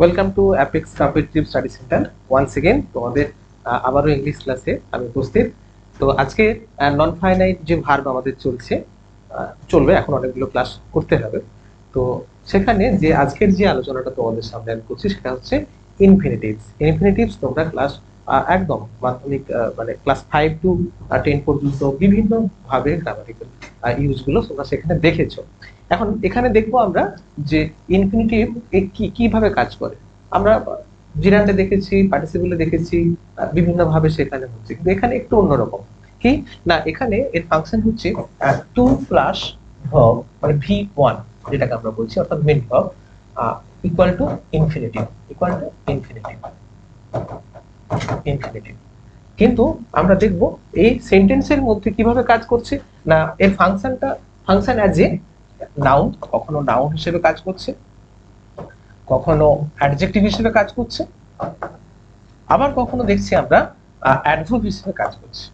Welcome to Apex competitive study centre once again. তোমাদের আবারও English ক্লাসে আমি উপস্থিত। তো আজকে নন ফাইনাইট যে ভার্ব আমাদের চলবে, এখন অনেকগুলো ক্লাস করতে হবে। তো সেখানে যে আজকের যে আলোচনাটা তোমাদের সামনে আমি করছি সেটা হচ্ছে ইনফিনিটিভস। ইনফিনিটিভস তোমরা ক্লাস একদম মাধ্যমিক মানে ক্লাস 5 to 10 পর্যন্ত বিভিন্ন ভাবে গ্রামাটিক্যাল ইউজগুলো তোমরা সেখানে দেখেছো। এখন এখানে দেখবো আমরা যে ইনফিনিটিভ কিভাবে কাজ করে। আমরা জিরান্ডে দেখেছি, পার্টিসিপলে দেখেছি, বিভিন্ন ভাবে সেখানে হচ্ছে, কিন্তু এখানে একটু অন্যরকম। কি না, এখানে এর ফাংশন হচ্ছে টু প্লাস ভার্ব মানে V1 যেটাকে আমরা বলছি, অর্থাৎ main verb equal to infinitive, equal to infinitive, infinitive. কিন্তু আমরা দেখব এই সেন্টেন্সের মধ্যে কিভাবে কাজ করছে। না, এর ফাংশন অ্যাজ এ নাউন, কখনো নাউন হিসেবে কাজ করছে, কখনো অ্যাডজেক্টিভ হিসেবে কাজ করছে, আবার কখনো দেখছি আমরা অ্যাডভার্ব হিসেবে কাজ করছে।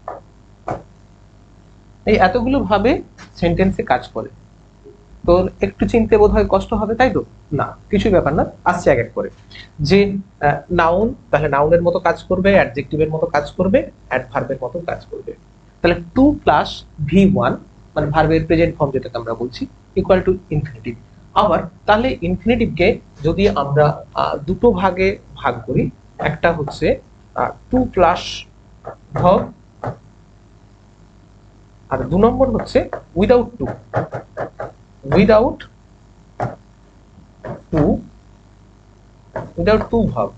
এই এতগুলো ভাবে সেন্টেন্সে কাজ করে। তো একটু চিনতে বোধহয় কষ্ট হবে, তাই তো? না, কিছু ব্যাপার না, আসছে এক এক করে। যে নাউন, তাহলে নাউনের মতো কাজ করবে, অ্যাডজেক্টিভের মতো কাজ করবে, অ্যাডভার্বের মতো কাজ করবে। তাহলে টু প্লাস V1 মানে ভার্বের প্রেজেন্ট ফর্ম যেটাকে আমরা বলছি, ইকুয়াল টু ইনফিনিটিভ। আবার তাহলে ইনফিনিটিভকে যদি আমরা দুটো ভাগে ভাগ করি, একটা হচ্ছে টু প্লাস ভার্ব, আর 2 নম্বর হচ্ছে without to, without to, without to verb.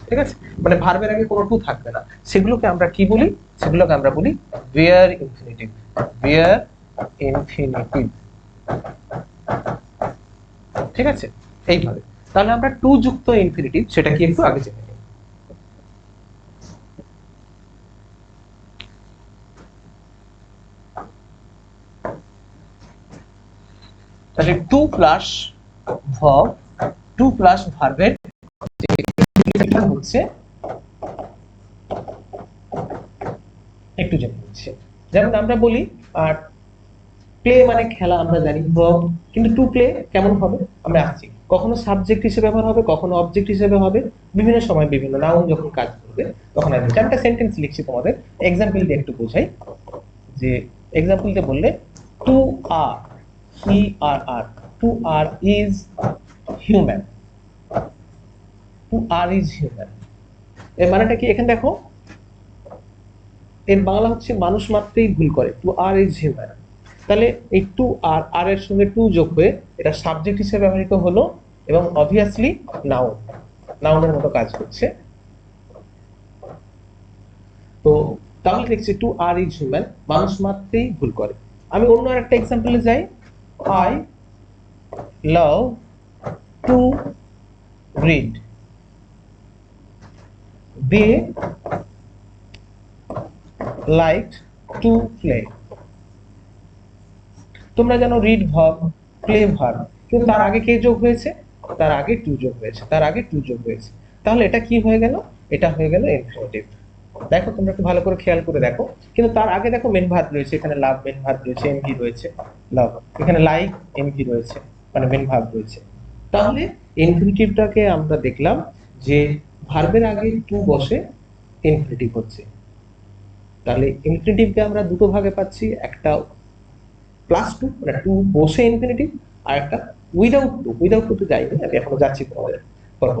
ঠিক আছে, মানে ভার্বের আগে কোনো টু থাকবে না। সেগুলোকে আমরা কি বলি? সেগুলোকে আমরা বলি ওয়্যার ইনফিনিটিভ, ওয়্যার ইনফিনিটিভ। ঠিক আছে, এইভাবে। তাহলে আমরা টু যুক্ত ইনফিনিটিভ সেটা কি একটু আগে জেনে নিই। তাহলে to plus verb, to plus ভার্বের হচ্ছে একটু জেনে নিচ্ছি। যেমন আমরা বলি প্লে মানে খেলা, আমরা জানি ভার্ব, কিন্তু টু প্লে কেমন হবে আমরা আসছি। কখনো সাবজেক্ট হিসেবে ব্যবহার হবে, কখনো অবজেক্ট হিসেবে হবে, বিভিন্ন সময় বিভিন্ন নাউন যখন কাজ করবে তখন আসবে। চারটা সেন্টেন্স লিখছি তোমাদের, এক্সাম্পল দিয়ে একটু বোঝাই। যে এক্সাম্পল দিয়ে বললে to err, ERR, to err is human, to err is human. এর মানেটা কি এখানে দেখো, এর বাংলা হচ্ছে মানুষ মাত্রেই ভুল করে, টু আর ইজ হিউম্যান। তাহলে এই টু আর, আর এর সঙ্গে টু যোগ হয়ে এটা সাবজেক্ট হিসেবে ব্যবহৃত হলো, এবং অবভিয়াসলি নাউন, নাউনের মতো কাজ করছে। তো তাহলে দেখছি টু আর ইজ হিউম্যান, মানুষ মাত্রেই ভুল করে। আমি অন্য আরেকটা এক্সাম্পলে যাই। I love to read, they like to play. তোমরা জানো রিড ভার্ব, প্লে ভার্ব, কিন্তু তার আগে কে যোগ হয়েছে? তার আগে টু যোগ হয়েছে, তার আগে টু যোগ হয়েছে। তাহলে এটা কি হয়ে গেল? এটা হয়ে গেল ইনফিনিটিভ। দেখো তোমরা একটু ভালো করে খেয়াল করে দেখো, কিন্তু তার আগে দেখো মেন ভার্ব রয়েছে, এখানে লাভ মেন ভার্ব রয়েছে, এমভি রয়েছে লাভ, এখানে লাইক এমভি রয়েছে, মানে মেন ভার্ব রয়েছে। তাহলে ইনফিনিটিভটাকে আমরা দেখলাম যে ভার্বের আগে টু বসে ইনফিনিটিভ হচ্ছে। তাহলে ইনফিনিটিভকে আমরা দুটো ভাগে পাচ্ছি, একটা প্লাস টু মানে টু বসে ইনফিনিটিভ, আর একটা উইদাউট টু। উইদাউট টু তো যাইনি, আমি এখনো যাচ্ছি তোমাদের গল্প।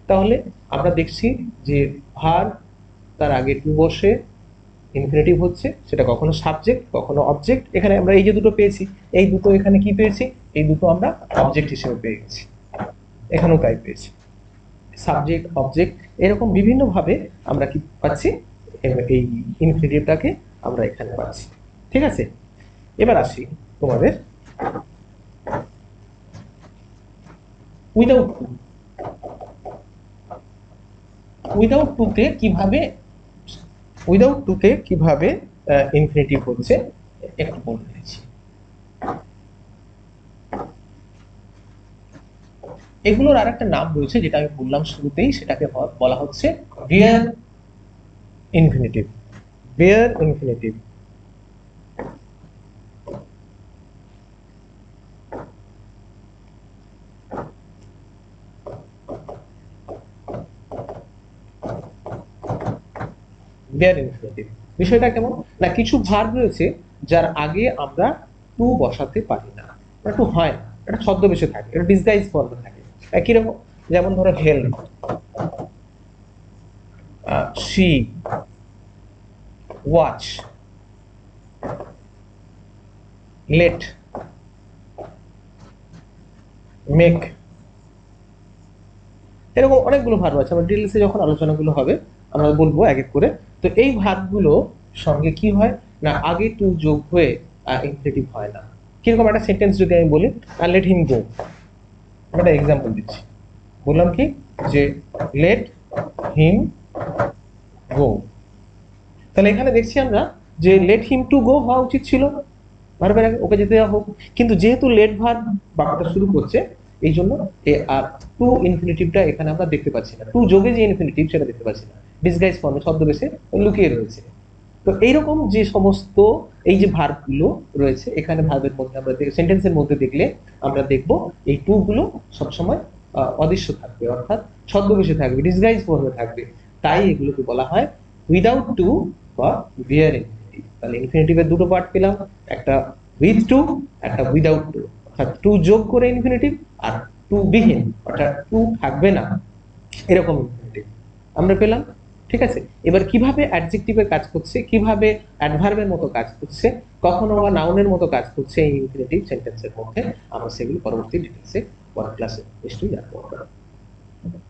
তাহলে আমরা দেখছি যে ভার তার আগে টু বসে ইনফিনিটিভ হচ্ছে, সেটা কখনো সাবজেক্ট কখনো অবজেক্ট। এখানে আমরা এই যে দুটো পেয়েছি, এই দুটো এখানে কি পেয়েছি? এই দুটো আমরা অবজেক্ট হিসেবে পেয়ে গেছি, এখানেও তাই পেয়েছি, সাবজেক্ট অবজেক্ট। এরকম বিভিন্ন ভাবে আমরা কি পাচ্ছি? এই ইনফিনিটিভটাকে আমরা এখানে পাচ্ছি। ঠিক আছে, এবার আসি তোমাদের উইদাউট টু। উইদাউট টু তে কিভাবে, উইদাউট টু তে কিভাবে ইনফিনিটিভ হচ্ছে একটু বলে দিচ্ছি। এগুলোর আরেকটা নাম রয়েছে যেটা আমি বললাম শুরুতেই, সেটাকে বলা হচ্ছে বেয়ার ইনফিনিটিভ, বেয়ার ইনফিনিটিভ। দেয়ার ইনফিনিটিভ। বিষয়টা কেমন না, কিছু ভার্ব রয়েছে যার আগে আমরা টু বসাতে পারি না, টু হয় না, এটা ছদ্মবেশে থাকে, এটা ডিসগাইজ ফর্মে থাকে। একই রকম, যেমন ধরো help, see, watch, let, make, এরকম অনেকগুলো ভার্ব আছে। আমরা ডিটেইলসে যখন আলোচনাগুলো হবে আমরা বলবো এক এক করে। তো এই ভার্বগুলো সঙ্গে কি হয় না, আগে টু যোগ হয়ে ইনফিনিটিভ হয় না। কিরকম একটা সেন্টেন্স যদি আমি বলি, লেট হিম গো, একটা এক্সাম্পল দিচ্ছি। বললাম কি যে লেট হিম গো, তাহলে এখানে দেখছি আমরা যে লেট হিম টু গো হওয়া উচিত ছিল, ভার্বের আগে ওকে যেতে দেওয়া হোক, কিন্তু যেহেতু লেট ভার্ব বাক্যটা শুরু করছে এই জন্য আর টু ইনফিনিটিভটা এখানে আমরা দেখতে পাচ্ছি না, টু যোগে যে ইনফিনিটিভ সেটা দেখতে পাচ্ছি না, ডিসগাইজ ফর্মে ছদ্মবেশে লুকিয়ে রয়েছে। তো এইরকম যে সমস্ত এই যে ভার্ব গুলো রয়েছে এখানে, ভার্বের মধ্যে আমরা সেন্টেন্সের মধ্যে দেখলে আমরা দেখব এই টু গুলো সবসময় অদৃশ্য থাকবে, অর্থাৎ ছদ্মবেশে থাকবে, ডিসগাইজ ফর্মে থাকবে। তাই এগুলোকে বলা হয় উইদাউট টু বা বিয়ার ইনফিনিটিভ। তাহলে ইনফিনিটিভের দুটো পার্ট পেলাম, একটা উইথ টু, একটা উইদাউট টু, অর্থাৎ টু যোগ করে ইনফিনিটিভ, আর টু বিহীন অর্থাৎ টু থাকবে না এরকম ইনফিনিটিভ আমরা পেলাম। ঠিক আছে, এবার কিভাবে অ্যাডজেক্টিভের কাজ করছে, কিভাবে অ্যাডভার্বের মতো কাজ করছে, কখনো বা নাউনের মতো কাজ করছে এই ইনফিনিটিভ সেন্টেন্সের মধ্যে, আমরা সেগুলো পরবর্তী ডিটেলসে পরের ক্লাসে নিশ্চয়ই জানবো।